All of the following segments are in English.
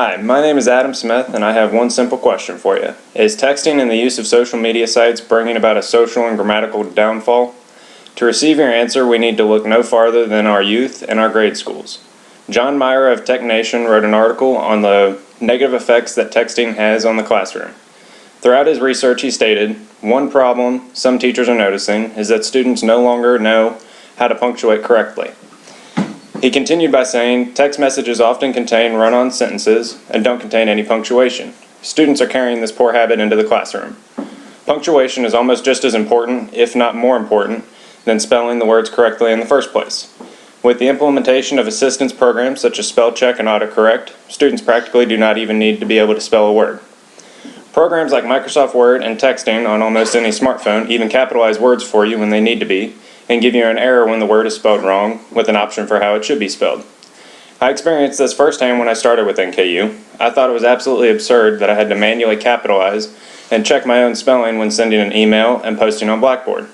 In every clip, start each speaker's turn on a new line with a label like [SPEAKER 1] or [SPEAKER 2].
[SPEAKER 1] Hi, my name is Adam Smith, and I have one simple question for you. Is texting and the use of social media sites bringing about a social and grammatical downfall? To receive your answer, we need to look no farther than our youth and our grade schools. John Meyer of Tech Nation wrote an article on the negative effects that texting has on the classroom. Throughout his research, he stated, one problem some teachers are noticing is that students no longer know how to punctuate correctly. He continued by saying, text messages often contain run-on sentences and don't contain any punctuation. Students are carrying this poor habit into the classroom. Punctuation is almost just as important, if not more important, than spelling the words correctly in the first place. With the implementation of assistance programs such as spell check and autocorrect, students practically do not even need to be able to spell a word. Programs like Microsoft Word and texting on almost any smartphone even capitalize words for you when they need to be, and give you an error when the word is spelled wrong, with an option for how it should be spelled. I experienced this firsthand when I started with NKU. I thought it was absolutely absurd that I had to manually capitalize and check my own spelling when sending an email and posting on Blackboard.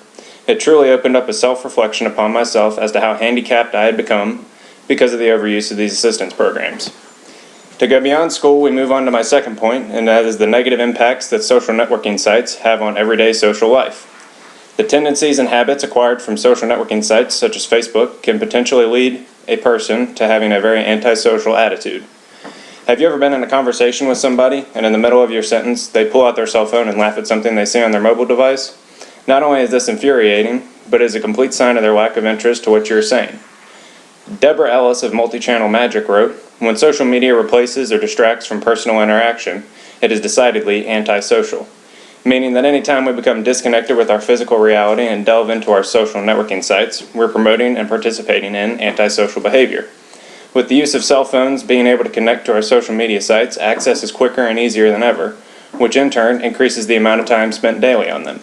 [SPEAKER 1] It truly opened up a self-reflection upon myself as to how handicapped I had become because of the overuse of these assistance programs. To go beyond school, we move on to my second point, and that is the negative impacts that social networking sites have on everyday social life. The tendencies and habits acquired from social networking sites such as Facebook can potentially lead a person to having a very antisocial attitude. Have you ever been in a conversation with somebody and in the middle of your sentence they pull out their cell phone and laugh at something they see on their mobile device? Not only is this infuriating, but it is a complete sign of their lack of interest to what you're saying. Deborah Ellis of Multi-Channel Magic wrote, when social media replaces or distracts from personal interaction, it is decidedly antisocial. Meaning that any time we become disconnected with our physical reality and delve into our social networking sites, we're promoting and participating in antisocial behavior. With the use of cell phones being able to connect to our social media sites, access is quicker and easier than ever, which in turn increases the amount of time spent daily on them.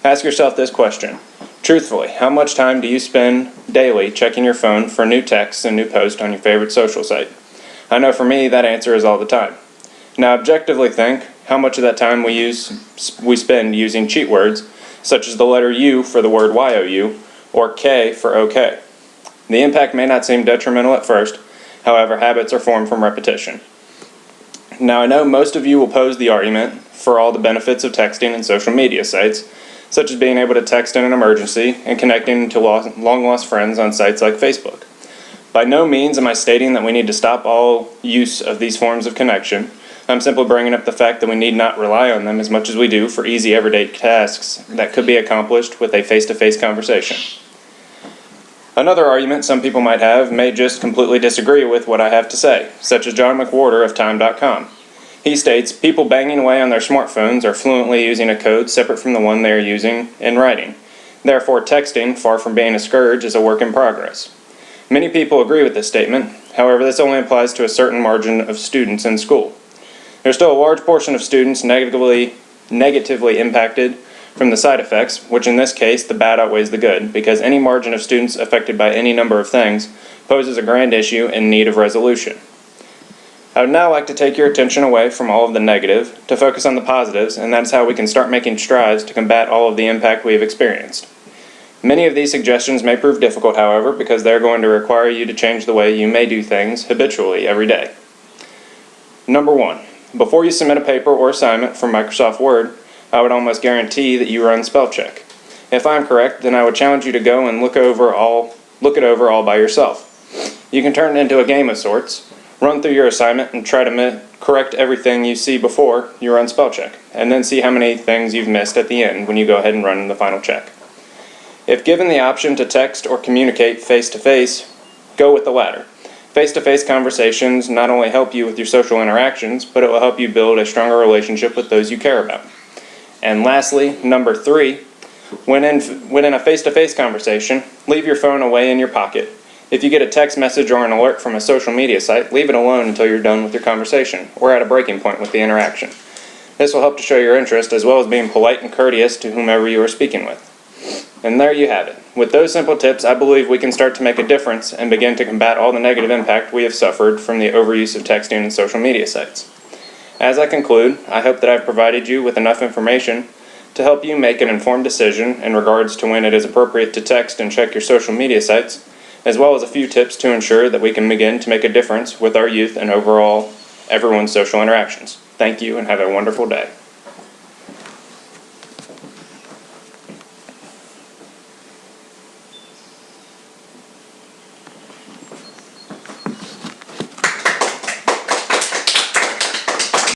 [SPEAKER 1] Ask yourself this question. Truthfully, how much time do you spend daily checking your phone for new texts and new posts on your favorite social site? I know for me that answer is all the time. Now objectively think how much of that time we spend using cheat words, such as the letter U for the word YOU, or K for OK. The impact may not seem detrimental at first, however, habits are formed from repetition. Now I know most of you will pose the argument for all the benefits of texting and social media sites, such as being able to text in an emergency and connecting to long-lost friends on sites like Facebook. By no means am I stating that we need to stop all use of these forms of connection. I'm simply bringing up the fact that we need not rely on them as much as we do for easy everyday tasks that could be accomplished with a face-to-face conversation. Another argument some people might have may just completely disagree with what I have to say, such as John McWhorter of Time.com. He states, people banging away on their smartphones are fluently using a code separate from the one they are using in writing. Therefore, texting, far from being a scourge, is a work in progress. Many people agree with this statement. However, this only applies to a certain margin of students in school. There's still a large portion of students negatively impacted from the side effects, which in this case, the bad outweighs the good, because any margin of students affected by any number of things poses a grand issue in need of resolution. I would now like to take your attention away from all of the negative to focus on the positives, and that's how we can start making strides to combat all of the impact we have experienced. Many of these suggestions may prove difficult, however, because they're going to require you to change the way you may do things habitually every day. Number 1. Before you submit a paper or assignment from Microsoft Word, I would almost guarantee that you run spell check. If I'm correct, then I would challenge you to go and look it over all by yourself. You can turn it into a game of sorts, run through your assignment and try to correct everything you see before you run spell check, and then see how many things you've missed at the end when you go ahead and run the final check. If given the option to text or communicate face-to-face, go with the latter. Face-to-face conversations not only help you with your social interactions, but it will help you build a stronger relationship with those you care about. And lastly, number 3, when in a face-to-face conversation, leave your phone away in your pocket. If you get a text message or an alert from a social media site, leave it alone until you're done with your conversation, or at a breaking point with the interaction. This will help to show your interest, as well as being polite and courteous to whomever you are speaking with. And there you have it. With those simple tips, I believe we can start to make a difference and begin to combat all the negative impact we have suffered from the overuse of texting and social media sites. As I conclude, I hope that I've provided you with enough information to help you make an informed decision in regards to when it is appropriate to text and check your social media sites, as well as a few tips to ensure that we can begin to make a difference with our youth and overall everyone's social interactions. Thank you and have a wonderful day.